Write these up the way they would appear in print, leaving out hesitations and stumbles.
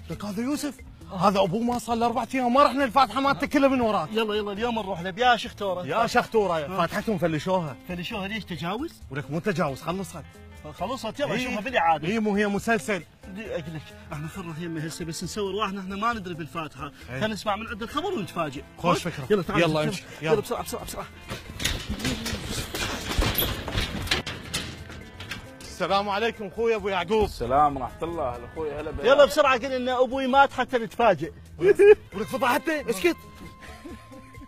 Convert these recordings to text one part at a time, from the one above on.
لك هذا يوسف، هذا ابوه ما صار له 4 ايام ما رحنا الفاتحه مالته كلها من وراك. يلا اليوم نروح له يا شختوره. يا شختوره فاتحتهم فلشوها. فلشوها ليش تجاوز؟ ولك مو تجاوز خلصها. خلصت يلا شوفها بالاعاده. هي مو هي مسلسل. اقول لك احنا خرج يمه هسه بس نصور واحنا ما ندري بالفاتحه، خلينا نسمع من عند الخبر ونتفاجئ. خوش فكره. يلا تعال يلا امشي يلا بسرعه. السلام عليكم اخوي ابو يعقوب. السلام ورحمة الله اخوي هلا بك. يلا بسرعه قل ان ابوي مات حتى نتفاجئ. ولك فضحتني اسكت.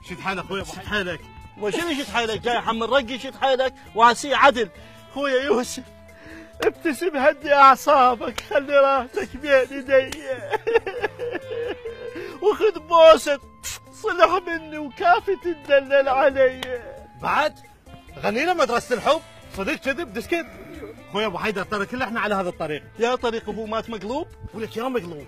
شد حالك اخوي ابو حالك. وشنو شد حيلك؟ جاي حمل رقي شد حيلك وعسي عدل. اخويا يوسف ابتسم هدي اعصابك خلي راسك بين يدي وخذ بوسه صلح مني وكافي تدلل علي. بعد غنينا مدرسه الحب صدق كذب دسكت. اخوي ابو حيدر ترى كل احنا على هذا الطريق. يا طريق ابوه مات مقلوب؟ ولك يا مقلوب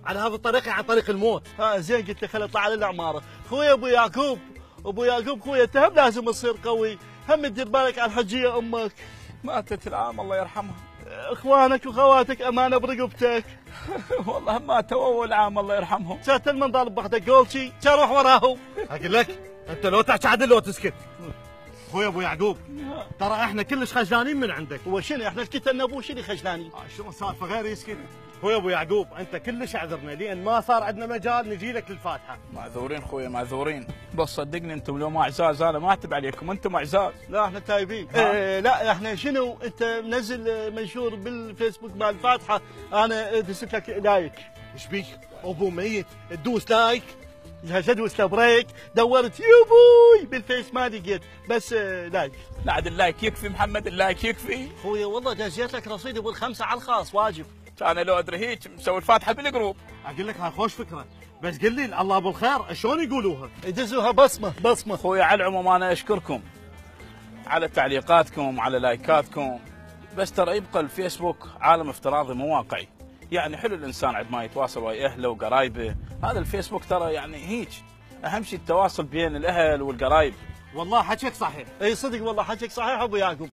على هذا الطريق عن طريق الموت. زين قلت له خلي اطلع على العماره. اخوي ابو يعقوب اخوي انت هم لازم تصير قوي، هم تدير بالك على الحجيه امك. ماتت العام الله يرحمها. اخوانك واخواتك امانه برقبتك. والله ماتوا اول عام الله يرحمهم. كانت المنظر بحدك قولتي كان روح وراهم. اقول لك انت لو تحكي عدل لو تسكت. اخوي ابو يعقوب ترى احنا كلش خجلانين من عندك. هو شنو احنا شكيت ان ابوه شنو خجلاني؟ شو سالفه غير يسكت. اخوي ابو يعقوب انت كلش اعذرنا لان ما صار عندنا مجال نجي لك للفاتحه. معذورين خويا معذورين، بس صدقني انتم لو ما اعزاز انا ما اعتب عليكم، انتم اعزاز. لا احنا تايبين. لا احنا شنو انت منزل منشور بالفيسبوك مال الفاتحه انا دست لك لايك. ايش بيك؟ ابو ميت تدوس لايك؟ ادوس بريك دورت يبوي بالفيس ما لقيت بس لايك. لا عاد اللايك يكفي محمد، اللايك يكفي. خويا والله دزيت لك رصيد ابو ال5 على الخاص واجب. انا لو ادري هيك مسوي الفاتحه بالجروب. اقول لك هاي خوش فكره بس قل لي الله بالخير شلون يقولوها؟ يدزوها بصمه. خويا على العموم انا اشكركم على تعليقاتكم على لايكاتكم، بس ترى يبقى الفيسبوك عالم افتراضي مو واقعي. يعني حلو الانسان عند ما يتواصل ويا اهله وقرايبه، هذا الفيسبوك ترى يعني هيك اهم شيء التواصل بين الاهل والقرايب. والله حكيك صحيح. اي صدق والله حكيك صحيح ابو يعقوب.